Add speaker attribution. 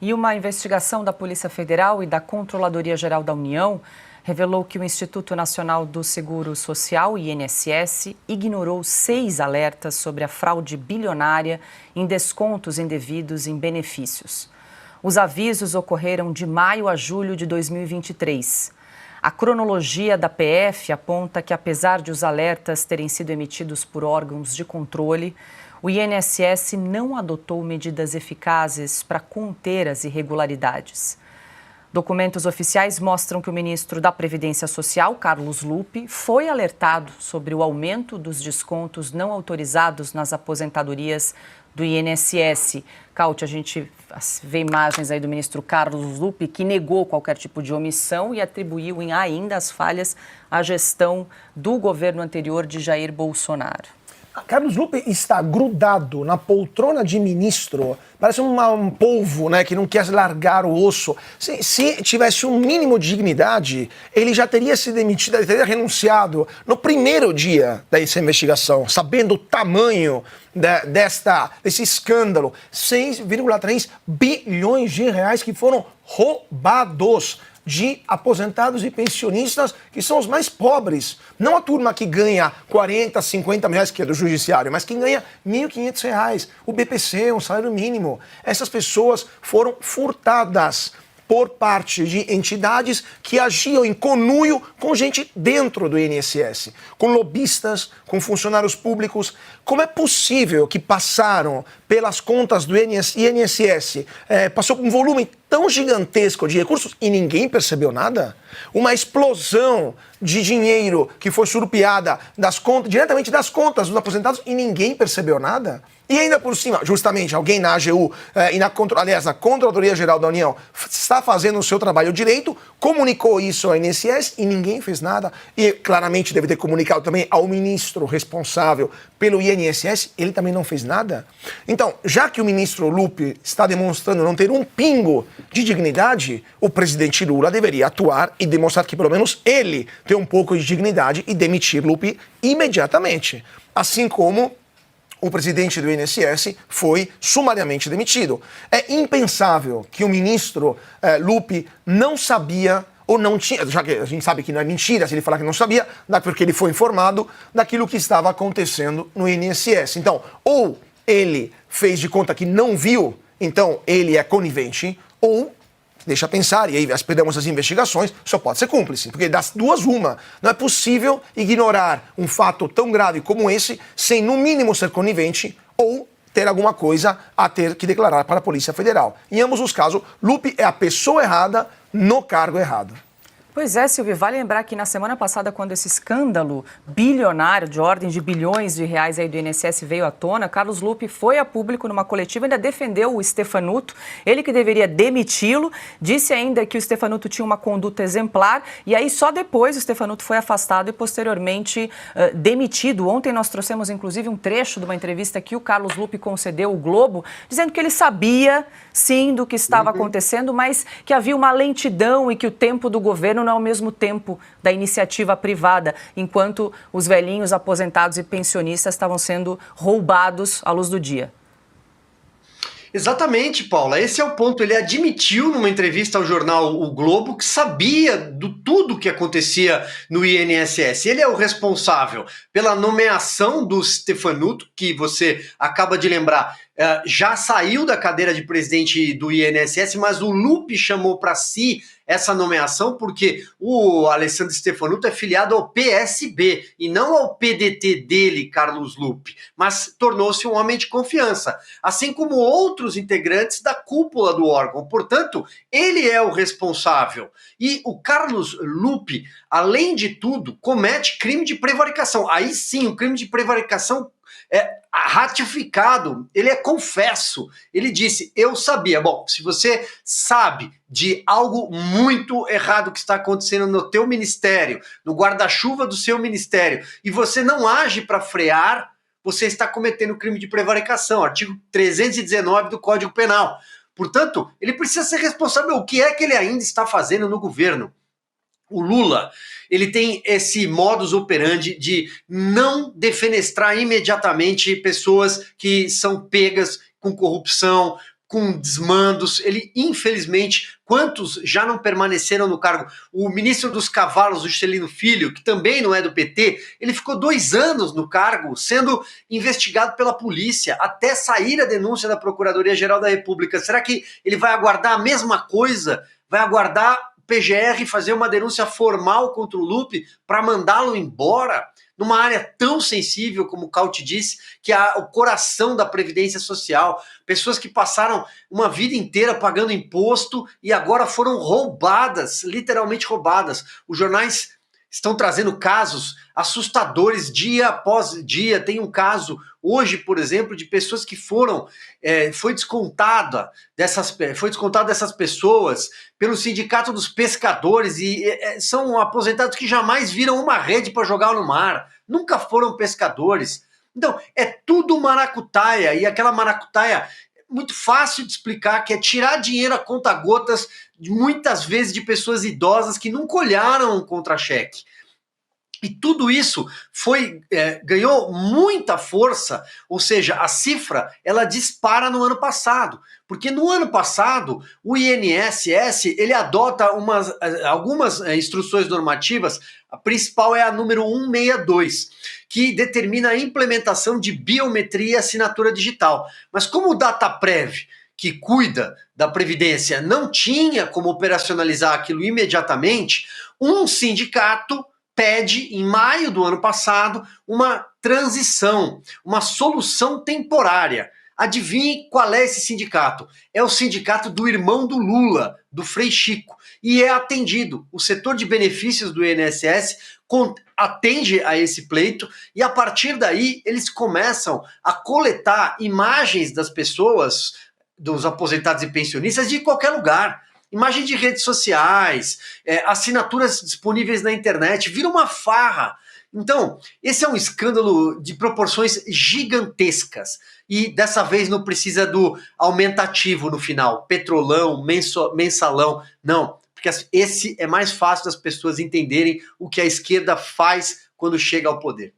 Speaker 1: E uma investigação da Polícia Federal e da Controladoria Geral da União revelou que o Instituto Nacional do Seguro Social, INSS, ignorou 6 alertas sobre a fraude bilionária em descontos indevidos em benefícios. Os avisos ocorreram de maio a julho de 2023. A cronologia da PF aponta que, apesar de os alertas terem sido emitidos por órgãos de controle, o INSS não adotou medidas eficazes para conter as irregularidades. Documentos oficiais mostram que o ministro da Previdência Social, Carlos Lupe, foi alertado sobre o aumento dos descontos não autorizados nas aposentadorias do INSS. Caute, a gente vê imagens aí do ministro Carlos Lupe, que negou qualquer tipo de omissão e atribuiu ainda as falhas à gestão do governo anterior de Jair Bolsonaro.
Speaker 2: Carlos Lupe está grudado na poltrona de ministro, parece um polvo, né, que não quer largar o osso. Se tivesse um mínimo de dignidade, ele já teria se demitido, ele teria renunciado no primeiro dia dessa investigação, sabendo o tamanho desse escândalo. 6,3 bilhões de reais que foram roubados de aposentados e pensionistas, que são os mais pobres. Não a turma que ganha 40, 50 mil reais, que é do judiciário, mas quem ganha R$1.500, o BPC, um salário mínimo. Essas pessoas foram furtadas por parte de entidades que agiam em conluio com gente dentro do INSS, com lobistas, com funcionários públicos. Como é possível que passaram pelas contas do INSS, passou um volume tão gigantesco de recursos e ninguém percebeu nada? Uma explosão de dinheiro que foi surrupiada diretamente das contas dos aposentados e ninguém percebeu nada? E ainda por cima, justamente, alguém na AGU e na Controladoria Geral da União está fazendo o seu trabalho direito, comunicou isso ao INSS e ninguém fez nada. E claramente deve ter comunicado também ao ministro responsável pelo INSS, ele também não fez nada. Então, já que o ministro Lupe está demonstrando não ter um pingo de dignidade, o presidente Lula deveria atuar e demonstrar que pelo menos ele tem um pouco de dignidade e demitir Lupe imediatamente. Assim como o presidente do INSS foi sumariamente demitido. É impensável que o ministro Lupe não sabia ou não tinha, já que a gente sabe que não é mentira se ele falar que não sabia, porque ele foi informado daquilo que estava acontecendo no INSS. Então, ou ele fez de conta que não viu, então ele é conivente, ou deixa pensar, e aí esperamos as investigações, só pode ser cúmplice, porque das duas uma. Não é possível ignorar um fato tão grave como esse sem, no mínimo, ser conivente ou ter alguma coisa a ter que declarar para a Polícia Federal. Em ambos os casos, Lupe é a pessoa errada no cargo errado.
Speaker 1: Pois é, Silvio, vale lembrar que na semana passada, quando esse escândalo bilionário, de ordem de bilhões de reais aí do INSS veio à tona, Carlos Lupe foi a público numa coletiva e ainda defendeu o Stefanuto, ele que deveria demiti-lo, disse ainda que o Stefanuto tinha uma conduta exemplar e aí só depois o Stefanuto foi afastado e posteriormente demitido. Ontem nós trouxemos inclusive um trecho de uma entrevista que o Carlos Lupe concedeu ao Globo, dizendo que ele sabia sim do que estava acontecendo, mas que havia uma lentidão e que o tempo do governo não é ao mesmo tempo da iniciativa privada, enquanto os velhinhos aposentados e pensionistas estavam sendo roubados à luz do dia.
Speaker 3: Exatamente, Paula. Esse é o ponto. Ele admitiu numa entrevista ao jornal O Globo que sabia do tudo que acontecia no INSS. Ele é o responsável pela nomeação do Stefanuto, que você acaba de lembrar, já saiu da cadeira de presidente do INSS, mas o Lupe chamou para si essa nomeação porque o Alessandro Stefanuto é filiado ao PSB e não ao PDT dele, Carlos Lupe, mas tornou-se um homem de confiança, assim como outros integrantes da cúpula do órgão. Portanto, ele é o responsável. E o Carlos Lupe, além de tudo, comete crime de prevaricação. Aí sim, o crime de prevaricação é ratificado, ele é confesso. Ele disse, eu sabia. Bom, se você sabe de algo muito errado que está acontecendo no teu ministério, no guarda-chuva do seu ministério, e você não age para frear, você está cometendo crime de prevaricação, artigo 319 do Código Penal. Portanto, ele precisa ser responsável. O que é que ele ainda está fazendo no governo? O Lula, ele tem esse modus operandi de não defenestrar imediatamente pessoas que são pegas com corrupção, com desmandos. Ele, infelizmente, quantos já não permaneceram no cargo? O ministro dos Cavalos, o Juscelino Filho, que também não é do PT, ele ficou 2 anos no cargo, sendo investigado pela polícia, até sair a denúncia da Procuradoria-Geral da República. Será que ele vai aguardar a mesma coisa? Vai aguardar o PGR fazer uma denúncia formal contra o Lupe para mandá-lo embora? Numa área tão sensível, como o Cauty disse, que é o coração da Previdência Social. Pessoas que passaram uma vida inteira pagando imposto e agora foram roubadas, literalmente roubadas. Os jornais estão trazendo casos assustadores dia após dia. Tem um caso hoje, por exemplo, de pessoas que foi descontada dessas pessoas pelo Sindicato dos Pescadores e são aposentados que jamais viram uma rede para jogar no mar, nunca foram pescadores. Então, é tudo maracutaia, e aquela maracutaia muito fácil de explicar, que é tirar dinheiro a conta-gotas, muitas vezes de pessoas idosas que nunca olharam um contra-cheque. E tudo isso ganhou muita força, ou seja, a cifra ela dispara no ano passado, porque no ano passado o INSS ele adota algumas instruções normativas. A principal é a número 162, que determina a implementação de biometria e assinatura digital. Mas como o Dataprev, que cuida da Previdência, não tinha como operacionalizar aquilo imediatamente, um sindicato pede, em maio do ano passado, uma transição, uma solução temporária. Adivinhe qual é esse sindicato? É o sindicato do irmão do Lula, do Frei Chico, e é atendido. O setor de benefícios do INSS atende a esse pleito e, a partir daí, eles começam a coletar imagens das pessoas, dos aposentados e pensionistas, de qualquer lugar. Imagem de redes sociais, assinaturas disponíveis na internet, vira uma farra. Então, esse é um escândalo de proporções gigantescas. E dessa vez não precisa do aumentativo no final, petrolão, mensalão, não. Porque esse é mais fácil das pessoas entenderem o que a esquerda faz quando chega ao poder.